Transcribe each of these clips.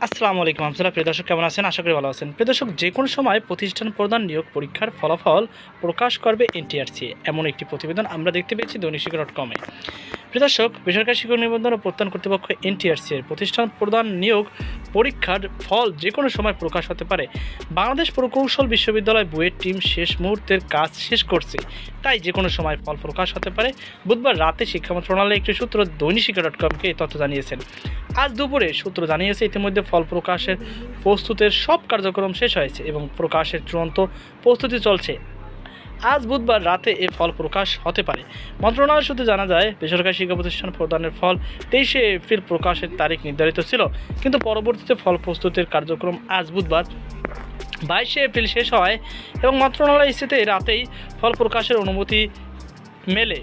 আসসালামু আলাইকুম আমসাল্লাহ। প্রিয় দর্শক, কেমন আছেন? আশা করি ভালো আছেন। প্রিয় দর্শক, যে কোনো সময় প্রতিষ্ঠান প্রদান নিয়োগ পরীক্ষার ফলাফল প্রকাশ করবে এনটিআরসি, এমন একটি প্রতিবেদন আমরা দেখতে পেয়েছি দৈনিক শিক্ষা .com-এ। প্রিয় দর্শক, বেসরকারি শিক্ষক নিবন্ধন ও প্রত্যয়ন কর্তৃপক্ষ এনটিআরসি এর প্রতিষ্ঠান প্রদান নিয়োগ পরীক্ষার ফল যে কোনো সময় প্রকাশ হতে পারে। বাংলাদেশ প্রকৌশল বিশ্ববিদ্যালয় বুয়েট টিম শেষ মুহূর্তের কাজ শেষ করছে, তাই যে কোনো সময় ফল প্রকাশ হতে পারে। বুধবার রাতে শিক্ষা মন্ত্রণালয়ের একটি সূত্র দৈনিক শিক্ষা .com-কে এই তথ্য জানিয়েছেন। আজ দুপুরে সূত্র জানিয়েছে ইতিমধ্যে ফল প্রকাশের প্রস্তুতের সব কার্যক্রম শেষ হয়েছে এবং প্রকাশের চূড়ান্ত প্রস্তুতি চলছে। আজ বুধবার রাতে এ ফল প্রকাশ হতে পারে। মন্ত্রণালয় সূত্রে জানা যায়, বেসরকারি শিক্ষা প্রতিষ্ঠান প্রদানের ফল 23শে এপ্রিল প্রকাশের তারিখ নির্ধারিত ছিল, কিন্তু পরবর্তীতে ফল প্রস্তুতির কার্যক্রম আজ বুধবার 22শে এপ্রিল শেষ হয় এবং মন্ত্রণালয় স্থিতে রাতেই ফল প্রকাশের অনুমতি মেলে।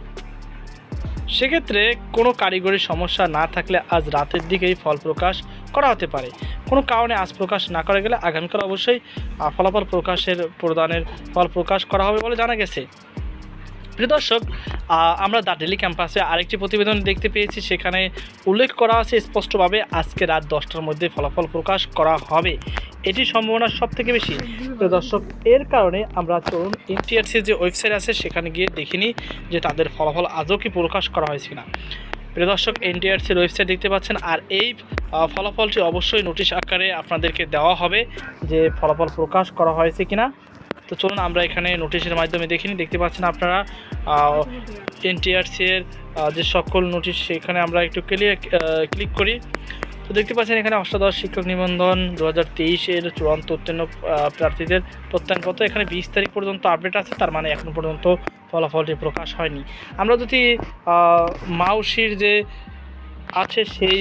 সেক্ষেত্রে কোনো কারিগরি সমস্যা না থাকলে আজ রাতের দিকেই ফল প্রকাশ করা হতে পারে। কোনো কারণে আজ প্রকাশ না করা গেলে আগামীকাল অবশ্যই ফলাফল প্রদানের ফল প্রকাশ করা হবে বলে জানা গেছে। প্রিয় দর্শক, আমরা দ্য ডেইলি ক্যাম্পাসে আরেকটি প্রতিবেদন দেখতে পেয়েছি, সেখানে উল্লেখ করা আছে স্পষ্টভাবে আজকে রাত 10টার মধ্যে ফলাফল প্রকাশ করা হবে। এটি সম্ভাবনা সব থেকে বেশি। প্রিয় দর্শক, এর কারণে আমরা চলুন এনটিআরসির যে ওয়েবসাইট আছে সেখানে গিয়ে দেখিনি যে তাদের ফলাফল আজও কি প্রকাশ করা হয়েছে কিনা। প্রিয় দর্শক, এনটিআরসির ওয়েবসাইট দেখতে পাচ্ছেন, আর এই ফলাফলটি অবশ্যই নোটিশ আকারে আপনাদেরকে দেওয়া হবে যে ফলাফল প্রকাশ করা হয়েছে কিনা। তো চলুন আমরা এখানে নোটিশের মাধ্যমে দেখিনি। দেখতে পাচ্ছেন আপনারা এনটিআরসি এর যে সকল নোটিশ, সেখানে আমরা একটু ক্লিক করি। তো দেখতে পাচ্ছেন এখানে অষ্টাদশ শিক্ষক নিবন্ধন 2023-এর চূড়ান্ত উত্তীর্ণ প্রার্থীদের প্রত্যয়নপত্র, এখানে 20 তারিখ পর্যন্ত আপডেট আছে, তার মানে এখন পর্যন্ত ফলাফলটি প্রকাশ হয়নি। আমরা যদি মাউসির যে আছে সেই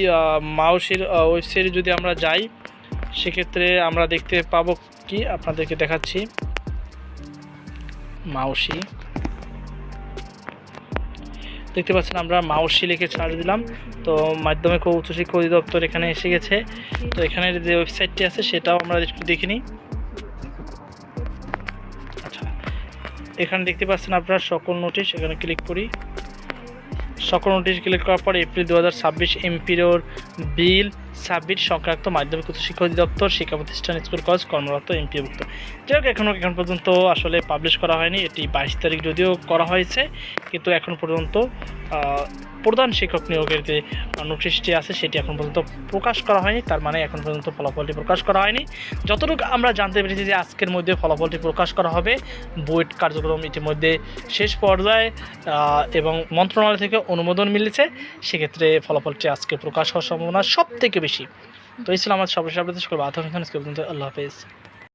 মাউসির ওয়েবসাইটে যদি আমরা যাই, সেক্ষেত্রে আমরা দেখতে পাবো কি, আপনাদেরকে দেখাচ্ছি। মাউসি দেখতে পাচ্ছেন, আমরা মাউসি লিখে সার্চ দিলাম, তো মাধ্যমিক ও উচ্চশিক্ষা অধিদপ্তর এখানে এসে গেছে। তো এখানে যে ওয়েবসাইটটি আছে সেটাও আমরা একটু দেখে নিই। আচ্ছা, এখানে দেখতে পাচ্ছেন আপনারা সকল নোটিশ, এখানে ক্লিক করি। সকল নোটিশ ক্লিক করার পর এপ্রিল 2026 এমপিওর বিল সাবমিট সংক্রান্ত মাধ্যমিক উচ্চশিক্ষা অধিদপ্তর শিক্ষা প্রতিষ্ঠান স্কুল কলেজ কর্মরত এমপিওভুক্ত। যাই হোক, এখন পর্যন্ত আসলে পাবলিশ করা হয়নি। এটি 22 তারিখ যদিও করা হয়েছে, কিন্তু এখন পর্যন্ত প্রধান শিক্ষক নিয়োগের যে নোটিশটি আছে সেটি এখন পর্যন্ত প্রকাশ করা হয়নি, তার মানে এখন পর্যন্ত ফলাফলটি প্রকাশ করা হয়নি। যতটুকু আমরা জানতে পেরেছি যে আজকের মধ্যে ফলাফলটি প্রকাশ করা হবে। বুয়েট কার্যক্রম ইতিমধ্যে শেষ পর্যায়ে এবং মন্ত্রণালয় থেকে অনুমোদন মিলেছে, সেক্ষেত্রে ফলাফলটি আজকে প্রকাশ হওয়ার সম্ভাবনা সব থেকে বেশি। তো এই ছিল আমার সর্বশেষ আপডেট। সকল আল্লাহ হাফেজ।